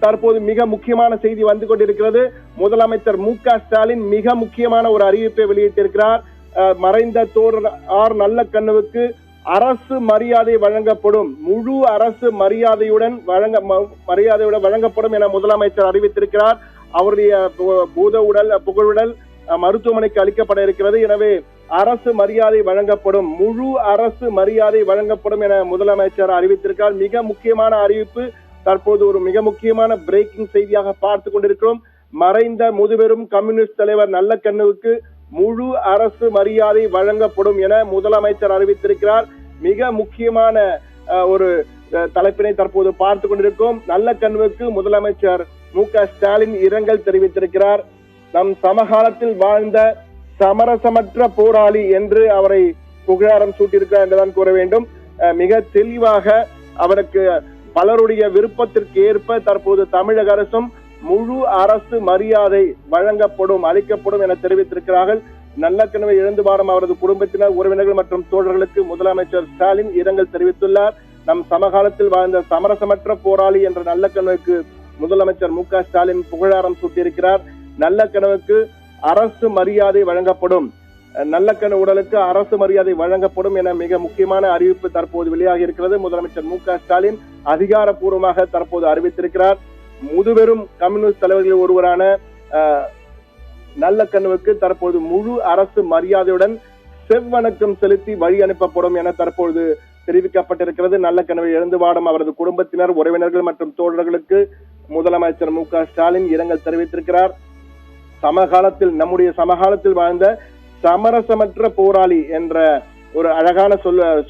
தற்போது மிக முக்கியமான செய்தி வந்து கொண்டிருக்கிறது. முதலமைச்சர் மு.க. ஸ்டாலின் மிக முக்கியமான ஒரு அறிவிப்பை வெளியிட்டிருக்கிறார். மறைந்த தோழர் ஆர். நல்லக்கண்ணுவுக்கு அரசு மரியாதை வழங்கப்படும், முழு அரசு மரியாதையுடன் வழங்கப்படும் என முதலமைச்சர் அறிவித்திருக்கிறார். அவருடைய புகழுடல் மருத்துவமனைக்கு அளிக்கப்பட இருக்கிறது. எனவே அரசு மரியாதை வழங்கப்படும், முழு அரசு மரியாதை வழங்கப்படும் என முதலமைச்சர் அறிவித்திருக்கிறார். மிக முக்கியமான அறிவிப்பு. தற்போது ஒரு மிக முக்கியமான பிரேக்கிங் செய்தியாக பார்த்து கொண்டிருக்கிறோம். மறைந்த முதுபெரும் கம்யூனிஸ்ட் தலைவர் நல்லக்கண்ணுவுக்கு முழு அரசு மரியாதை வழங்கப்படும் என முதலமைச்சர் அறிவித்திருக்கிறார். மிக முக்கியமான ஒரு தலைப்பினை தற்போது பார்த்து கொண்டிருக்கிறோம். நல்லக்கண்ணுவுக்கு முதலமைச்சர் மு.க. ஸ்டாலின் இரங்கல் தெரிவித்திருக்கிறார். நம் சமகாலத்தில் வாழ்ந்த சமரசமற்ற போராளி என்று அவரை புகழாரம் சூட்டியிருக்கிறார் என்றுதான் கூற வேண்டும். மிக தெளிவாக அவருக்கு பலருடைய விருப்பத்திற்கு ஏற்ப தற்போது தமிழக அரசும் முழு அரசு மரியாதை அளிக்கப்படும் என தெரிவித்திருக்கிறார்கள். நல்லக்கண்ணுவை இழந்து வாடும் அவரது குடும்பத்தினர், உறவினர்கள் மற்றும் தோழர்களுக்கு முதலமைச்சர் ஸ்டாலின் இரங்கல் தெரிவித்துள்ளார். நம் சமகாலத்தில் வாழ்ந்த சமரசமற்ற போராளி என்ற நல்லக்கண்ணுவுக்கு முதலமைச்சர் மு.க. ஸ்டாலின் புகழாரம் சூட்டியிருக்கிறார். நல்லக்கண்ணுவுக்கு அரசு மரியாதை வழங்கப்படும், நல்லக்கண்ணு உடலுக்கு அரசு மரியாதை வழங்கப்படும் என மிக முக்கியமான அறிவிப்பு தற்போது வெளியாகி இருக்கிறது. முதலமைச்சர் மு.க. ஸ்டாலின் அதிகாரப்பூர்வமாக தற்போது அறிவித்திருக்கிறார். முதுபெரும் கம்யூனிஸ்ட் தலைவர்களில் ஒருவரான நல்லக்கண்ணுவுக்கு தற்போது முழு அரசு மரியாதையுடன் செவ்வணக்கம் செலுத்தி வழி அனுப்பப்படும் என தற்போது தெரிவிக்கப்பட்டிருக்கிறது. நல்லக்கண்ணுவை இழந்து வாடும் அவரது குடும்பத்தினர், உறவினர்கள் மற்றும் தோழர்களுக்கு முதலமைச்சர் மு.க. ஸ்டாலின் இரங்கல் தெரிவித்திருக்கிறார். நம்முடைய சமகாலத்தில் வாழ்ந்த சமரசமற்ற போராளி என்ற ஒரு அழகான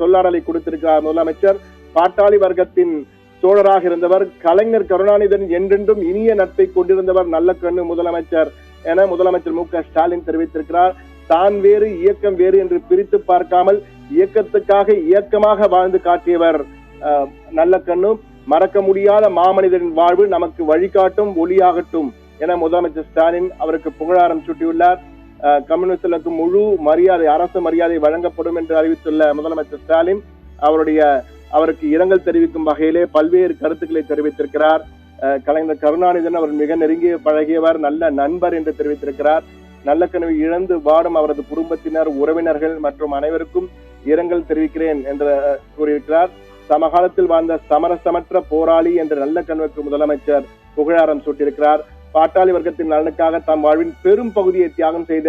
சொல்லாடலை கொடுத்திருக்கிறார் முதலமைச்சர். பாட்டாளி வர்க்கத்தின் தோழராக இருந்தவர், கலைஞர் கருணாநிதன் என்றென்றும் இனிய நட்பை கொண்டிருந்தவர் நல்லக்கண்ணு முதலமைச்சர் என முதலமைச்சர் மு.க. ஸ்டாலின் தெரிவித்திருக்கிறார். தான் வேறு இயக்கம் வேறு என்று பிரித்து பார்க்காமல் இயக்கத்துக்காக இயக்கமாக வாழ்ந்து காட்டியவர் நல்லக்கண்ணு. மறக்க முடியாத மாமனிதரின் வாழ்வு நமக்கு வழிகாட்டும், ஒளியாகட்டும் என முதலமைச்சர் ஸ்டாலின் அவருக்கு புகழாரம் சூட்டியுள்ளார். கம்யூனிஸ்டுகளுக்கு முழு மரியாதை, அரசு மரியாதை வழங்கப்படும் என்று அறிவித்துள்ள முதலமைச்சர் ஸ்டாலின் அவருக்கு இரங்கல் தெரிவிக்கும் வகையிலே பல்வேறு கருத்துக்களை தெரிவித்திருக்கிறார். கலைஞர் கருணாநிதன் அவர் மிக நெருங்கிய பழகியவர், நல்ல நண்பர் என்று தெரிவித்திருக்கிறார். நல்லக்கண்ணுவை இழந்து வாடும் அவரது குடும்பத்தினர், உறவினர்கள் மற்றும் அனைவருக்கும் இரங்கல் தெரிவிக்கிறேன் என்று கூறியிருக்கிறார். சமகாலத்தில் வாழ்ந்த சமரசமற்ற போராளி என்ற நல்லக்கண்ணுவுக்கு முதலமைச்சர் புகழாரம் சூட்டியிருக்கிறார். பாட்டாளி வர்க்கத்தின் நலனுக்காக தம் வாழ்வின் பெரும் பகுதியை தியாகம் செய்த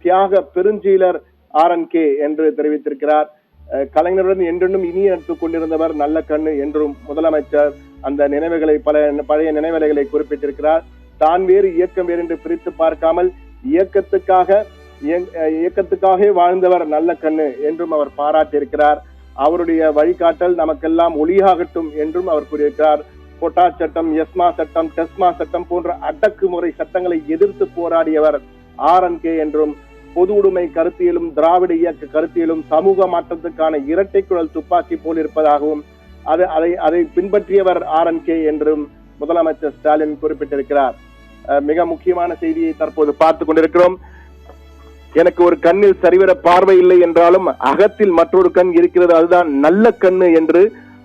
தியாக பெருஞ்சீலர் RNK என்று தெரிவித்திருக்கிறார். கலைஞருடன் என்றென்றும் இனிய நட்பு கொண்டிருந்தவர் நல்லக்கண்ணு என்றும் முதலமைச்சர் அந்த நினைவுகளை, பழைய நினைவுகளை குறிப்பிட்டிருக்கிறார். தான் வேறு இயக்கம் வேறு என்று பிரித்து பார்க்காமல் இயக்கத்துக்காக வாழ்ந்தவர் நல்லக்கண்ணு என்றும் அவர் பாராட்டியிருக்கிறார். அவருடைய வழிகாட்டல் நமக்கெல்லாம் ஒளியாகட்டும் என்றும் அவர் கூறியிருக்கிறார். கோட்டா சட்டம், எஸ்மா சட்டம், டெஸ்மா சட்டம் போன்ற அடக்குமுறை சட்டங்களை எதிர்த்து போராடியவர் RNK என்றும், பொது உடைமை கருத்தியலும் திராவிட இயக்க கருத்தியலும் சமூக மாற்றத்துக்கான இரட்டை குழல் துப்பாக்கி போல் இருப்பதாகவும் அதை பின்பற்றியவர் RNK என்றும் முதலமைச்சர் ஸ்டாலின் குறிப்பிட்டிருக்கிறார். மிக முக்கியமான செய்தியை தற்போது பார்த்து கொண்டிருக்கிறோம். எனக்கு ஒரு கண்ணில் சரிவர பார்வை இல்லை என்றாலும் அகத்தில் மற்றொரு கண் இருக்கிறது, அதுதான் நல்ல கண்ணு என்று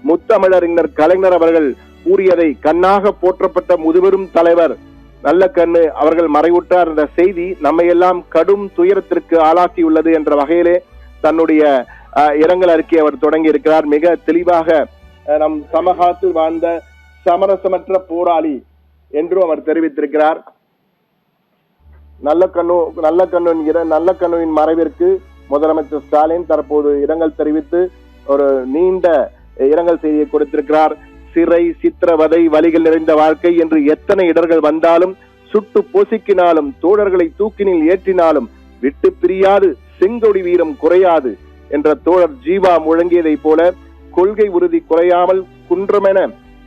முத்தமிழறிஞர் கலைஞர் அவர்கள் கூறியதை கண்ணாக போற்றப்பட்ட முதுபெரும் தலைவர் நல்லக்கண்ணு அவர்கள் மறைவுற்றார் என்ற செய்தி நம்மை எல்லாம் கடும் துயரத்திற்கு ஆளாக்கியுள்ளது என்ற வகையிலே தன்னுடைய இரங்கல் அறிக்கையை அவர் தொடங்கி இருக்கிறார். மிக தெளிவாக நம் சமகாலத்தில் வாழ்ந்த சமரசமற்ற போராளி என்றும் அவர் தெரிவித்திருக்கிறார். நல்லக்கண்ணுவின் மறைவிற்கு முதலமைச்சர் ஸ்டாலின் தற்போது இரங்கல் தெரிவித்து ஒரு நீண்ட இரங்கல் செய்தியை கொடுத்திருக்கிறார். சிறை, சித்திரவதை, வலிகள் நிறைந்த வாழ்க்கை என்று எத்தனை இடர்கள் வந்தாலும், சுட்டு பொசுக்கினாலும், தோழர்களை தூக்கினில் ஏற்றினாலும் விட்டு பிரியாது, செங்கொடி வீரம் குறையாது என்ற தோழர் ஜீவா முழங்கியதை போல கொள்கை உறுதி குறையாமல்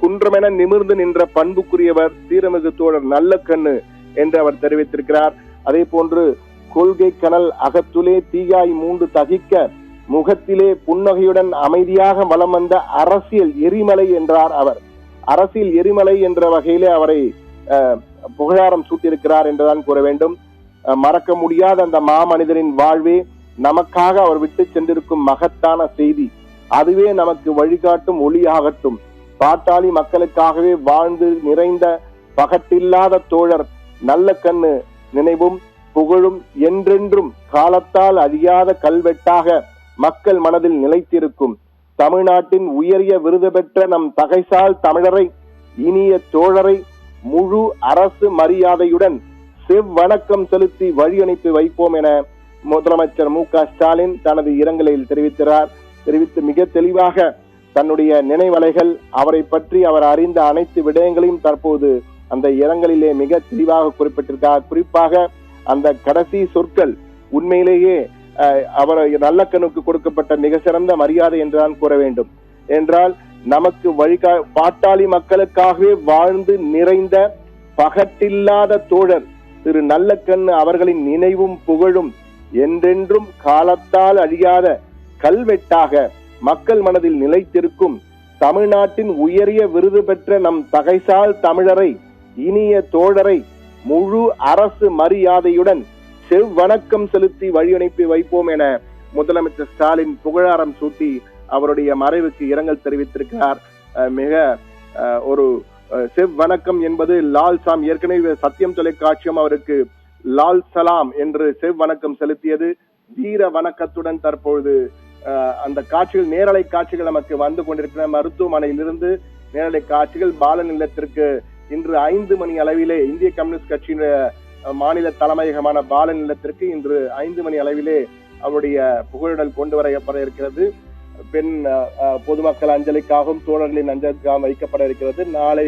குன்றமென நிமிர்ந்து நின்ற பண்புக்குரியவர் தீரமிகு தோழர் நல்லக்கண்ணு என்று அவர் தெரிவித்திருக்கிறார். அதே போன்று கொள்கை கனல் அகத்துலே தீயாய் மூண்டு தகிக்க முகத்திலே புன்னகையுடன் அமைதியாக வலம் வந்த அரசியல் எரிமலை என்றார் அவர். அரசியல் எரிமலை என்ற வகையிலே அவரை புகழாரம் சூட்டியிருக்கிறார் என்றுதான் கூற வேண்டும். மறக்க முடியாத அந்த மாமனிதரின் வாழ்வே நமக்காக அவர் விட்டு சென்றிருக்கும் மகத்தான செய்தி. அதுவே நமக்கு வழிகாட்டும் ஒளியாகட்டும். பாட்டாளி மக்களுக்காகவே வாழ்ந்து நிறைந்த பகட்டில்லாத தோழர் நல்லக்கண்ணு நினைவும் புகழும் என்றென்றும் காலத்தால் அழியாத கல்வெட்டாக மக்கள் மனதில் நிலைத்திருக்கும். தமிழ்நாட்டின் உயரிய விருது பெற்ற நம் தகைசால் தமிழரை, இனிய தோழரை முழு அரசு மரியாதையுடன் செவ்வணக்கம் செலுத்தி வழி அனுப்பி வைப்போம் என முதலமைச்சர் மு.க.ஸ்டாலின் தனது இரங்கலில் தெரிவித்து மிக தெளிவாக தன்னுடைய நினைவலைகள், அவரை பற்றி அவர் அறிந்த அனைத்து விடயங்களையும் தற்போது அந்த இரங்கலிலே மிக தெளிவாக குறிப்பிட்டிருக்கிறார். குறிப்பாக அந்த கடைசி சொற்கள் உண்மையிலேயே அவர் நல்லக்கண்ணுக்கு கொடுக்கப்பட்ட மிக சிறந்த மரியாதை என்றுதான் கூற வேண்டும். என்றால் நமக்கு பாட்டாளி மக்களுக்காகவே வாழ்ந்து நிறைந்த பகட்டில்லாத தோழர் திரு நல்லக்கண்ணு அவர்களின் நினைவும் புகழும் என்றென்றும் காலத்தால் அழியாத கல்வெட்டாக மக்கள் மனதில் நிலைத்திருக்கும். தமிழ்நாட்டின் உயரிய விருது பெற்ற நம் தகைசால் தமிழரை, இனிய தோழரை முழு அரசு மரியாதையுடன் செவ்வணக்கம் செலுத்தி வழி அனுப்பி வைப்போம் என முதலமைச்சர் ஸ்டாலின் புகழாரம் சூட்டி அவருடைய மறைவுக்கு இரங்கல் தெரிவித்திருக்கிறார். மிக ஒரு செவ்வணக்கம் என்பது லால் சாம், ஏற்கனவே சத்தியம் தொலைக்காட்சியும் அவருக்கு லால் சலாம் என்று செவ்வணக்கம் செலுத்தியது. வீர வணக்கத்துடன் தற்பொழுது அந்த காட்சிகள், நேரலை காட்சிகள் நமக்கு வந்து கொண்டிருக்கிற மருத்துவமனையிலிருந்து நேரலை காட்சிகள். பாலன் இல்லத்திற்கு இன்று 5 மணி அளவிலே இந்திய கம்யூனிஸ்ட் கட்சியின் மாநில தலைமையகமான பாலன் இல்லத்திற்கு இன்று 5 மணி அளவிலே அவருடைய புகழுடல் கொண்டு வரப்பட இருக்கிறது. பெண் பொதுமக்கள் அஞ்சலிக்காகவும் தோழர்களின் அஞ்சலிக்காகவும் வைக்கப்பட இருக்கிறது. நாளை